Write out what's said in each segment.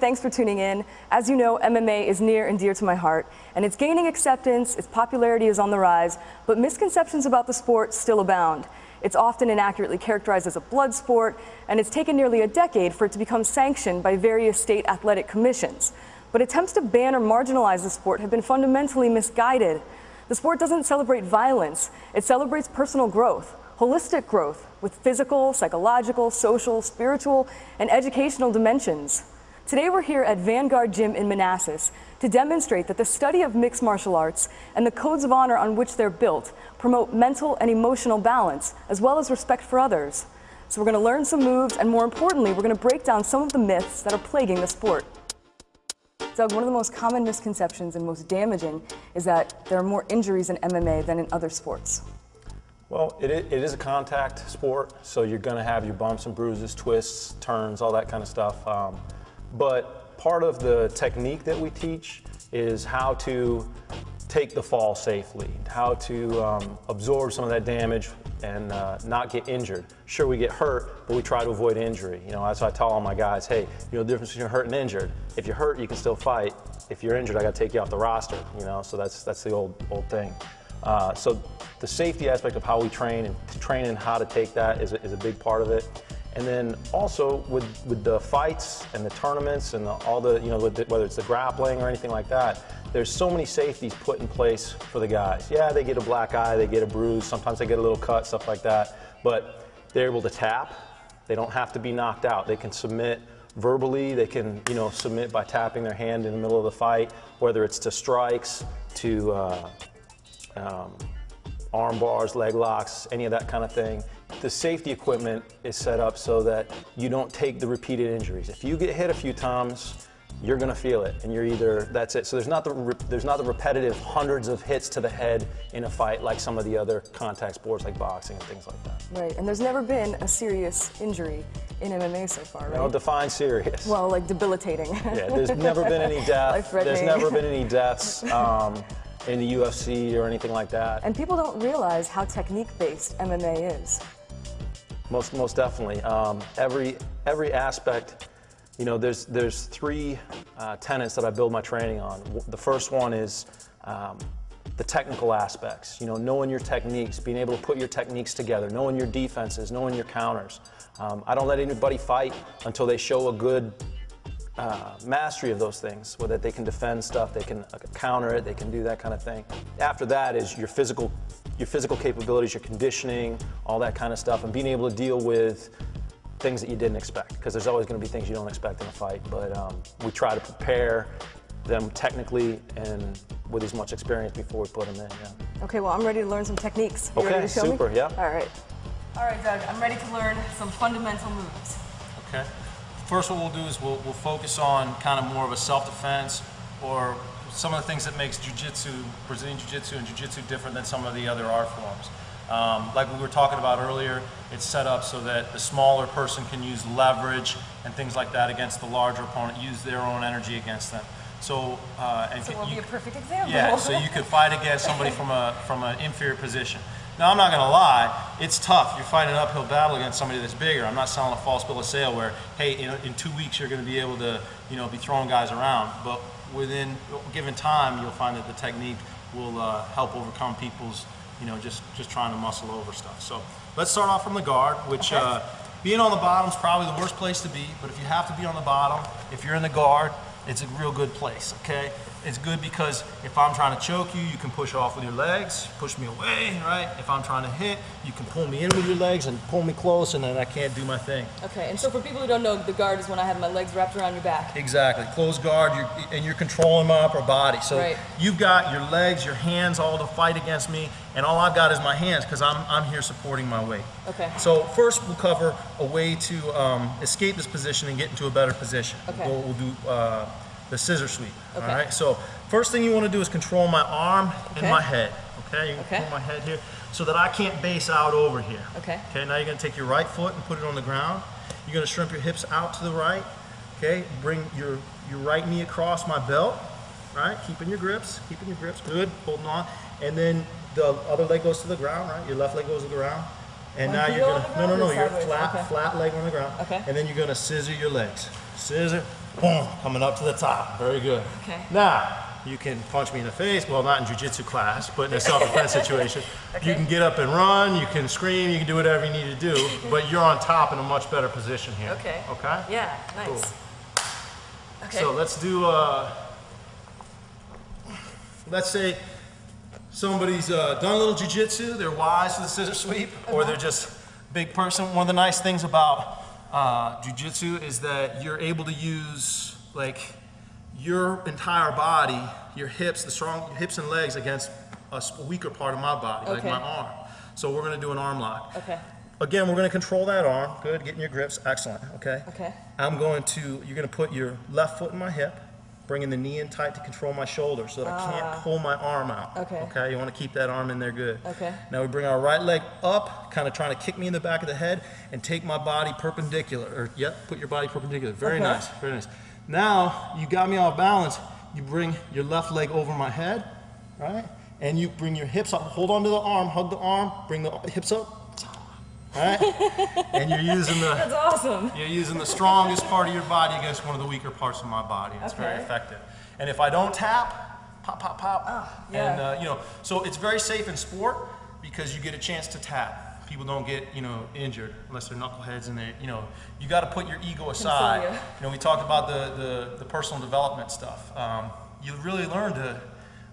Thanks for tuning in. As you know, MMA is near and dear to my heart, and it's gaining acceptance, its popularity is on the rise, but misconceptions about the sport still abound. It's often inaccurately characterized as a blood sport, and it's taken nearly a decade for it to become sanctioned by various state athletic commissions. But attempts to ban or marginalize the sport have been fundamentally misguided. The sport doesn't celebrate violence, it celebrates personal growth, holistic growth, with physical, psychological, social, spiritual, and educational dimensions. Today we're here at Vanguard Gym in Manassas to demonstrate that the study of mixed martial arts and the codes of honor on which they're built promote mental and emotional balance, as well as respect for others. So we're going to learn some moves, and more importantly, we're going to break down some of the myths that are plaguing the sport. Doug, one of the most common misconceptions and most damaging is that there are more injuries in MMA than in other sports. Well, it is a contact sport, so you're going to have your bumps and bruises, twists, turns, all that kind of stuff. But part of the technique that we teach is how to take the fall safely, how to absorb some of that damage and not get injured. Sure, we get hurt, but we try to avoid injury. You know, that's why I tell all my guys, hey, you know the difference between hurt and injured. If you're hurt, you can still fight. If you're injured, I got to take you off the roster. You know, so that's the old thing. So the safety aspect of how we train and training how to take that is a big part of it. And then also with the fights and the tournaments and all the, you know, whether it's the grappling or anything like that, there's so many safeties put in place for the guys. Yeah, they get a black eye, they get a bruise, sometimes they get a little cut, stuff like that, but they're able to tap. They don't have to be knocked out. They can submit verbally, they can, you know, submit by tapping their hand in the middle of the fight, whether it's to strikes, to arm bars, leg locks, any of that kind of thing. The safety equipment is set up so that you don't take the repeated injuries. If you get hit a few times, you're going to feel it, and you're either, that's it. So there's not the repetitive hundreds of hits to the head in a fight like some of the other contact sports like boxing and things like that. Right, and there's never been a serious injury in MMA so far, right? No, define serious. Well, like debilitating. Yeah, there's never been any death. There's never been any deaths in the UFC or anything like that. And people don't realize how technique-based MMA is. Most definitely. Every aspect, you know, there's three tenets that I build my training on. The first one is the technical aspects, you know, knowing your techniques, being able to put your techniques together, knowing your defenses, knowing your counters. I don't let anybody fight until they show a good mastery of those things, whether they can defend stuff, they can counter it, they can do that kind of thing. After that is your physical capabilities, your conditioning, all that kind of stuff, and being able to deal with things that you didn't expect, because there's always going to be things you don't expect in a fight, but we try to prepare them technically and with as much experience before we put them in. Yeah. Okay, well, I'm ready to learn some techniques. You ready to show super, me? Yeah. All right, Doug, I'm ready to learn some fundamental moves. Okay. First, what we'll do is we'll focus on kind of more of a self-defense, or some of the things that makes jiu-jitsu, Brazilian jiu-jitsu and jiu-jitsu different than some of the other art forms. Like we were talking about earlier, it's set up so that the smaller person can use leverage and things like that against the larger opponent, use their own energy against them. So, it will be a perfect example. Yeah, so you could fight against somebody from an inferior position. Now, I'm not going to lie, it's tough. You're fighting an uphill battle against somebody that's bigger. I'm not selling a false bill of sale where, hey, in 2 weeks you're going to be able to, you know, be throwing guys around. But within a given time, you'll find that the technique will help overcome people's, you know, just trying to muscle over stuff. So let's start off from the guard, which being on the bottom is probably the worst place to be. But if you have to be on the bottom, if you're in the guard, it's a real good place, okay? It's good because if I'm trying to choke you, you can push off with your legs, push me away, right? If I'm trying to hit, you can pull me in with your legs and pull me close, and then I can't do my thing. Okay, and so for people who don't know, the guard is when I have my legs wrapped around your back. Exactly, closed guard, and you're controlling my upper body. So you've got your legs, your hands all to fight against me, and all I've got is my hands because I'm here supporting my weight. Okay. So first we'll cover a way to escape this position and get into a better position. Okay. We'll do the scissor sweep. Okay. All right. So first thing you want to do is control my arm and my head. Okay. You can Okay. control my head here so that I can't base out over here. Okay. Okay. Now you're going to take your right foot and put it on the ground. You're going to shrimp your hips out to the right. Okay. Bring your right knee across my belt. Right. Keeping your grips. Keeping your grips. Good. Holding on. And then the other leg goes to the ground. Right. Your left leg goes to the ground. And now you're gonna no, you're flat leg on the ground. Okay. And then you're gonna scissor your legs. Scissor, boom, coming up to the top. Very good. Okay. Now you can punch me in the face. Well, not in jiu-jitsu class, but in a self-defense situation. Okay. You can get up and run. You can scream. You can do whatever you need to do. But you're on top in a much better position here. Okay. Okay. Yeah. Nice. Cool. Okay. So let's do. Let's say somebody's done a little jiu-jitsu, they're wise to the scissor sweep, or they're just big person. One of the nice things about jiu-jitsu is that you're able to use like your entire body, your hips, your hips and legs against a weaker part of my body, like my arm. So we're gonna do an arm lock. Okay. Again, we're gonna control that arm. Good, getting your grips, excellent, okay? Okay. You're gonna put your left foot in my hip, bringing the knee in tight to control my shoulder so that I can't pull my arm out. Okay. Okay, you want to keep that arm in there good. Okay. Now we bring our right leg up, kind of trying to kick me in the back of the head and take my body perpendicular. Put your body perpendicular. Very nice, very nice. Now you got me off balance. You bring your left leg over my head, right? And you bring your hips up. Hold on to the arm, hug the arm, bring the hips up. All right? And you're using the That's awesome. You're using the strongest part of your body against one of the weaker parts of my body. It's very effective. And if I don't tap, pop, pop, pop. Yeah. And so it's very safe in sport because you get a chance to tap. People don't get injured unless they're knuckleheads, and you got to put your ego aside. We talked about the personal development stuff. You really learn to.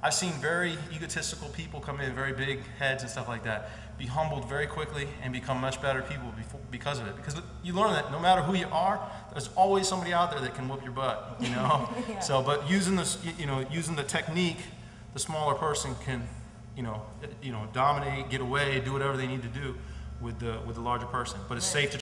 I've seen very egotistical people come in, very big heads and stuff like that, be humbled very quickly and become much better people because of it. Because you learn that no matter who you are, there's always somebody out there that can whoop your butt. Yeah. So, but using this, using the technique, the smaller person can, dominate, get away, do whatever they need to do with the larger person. But it's safe to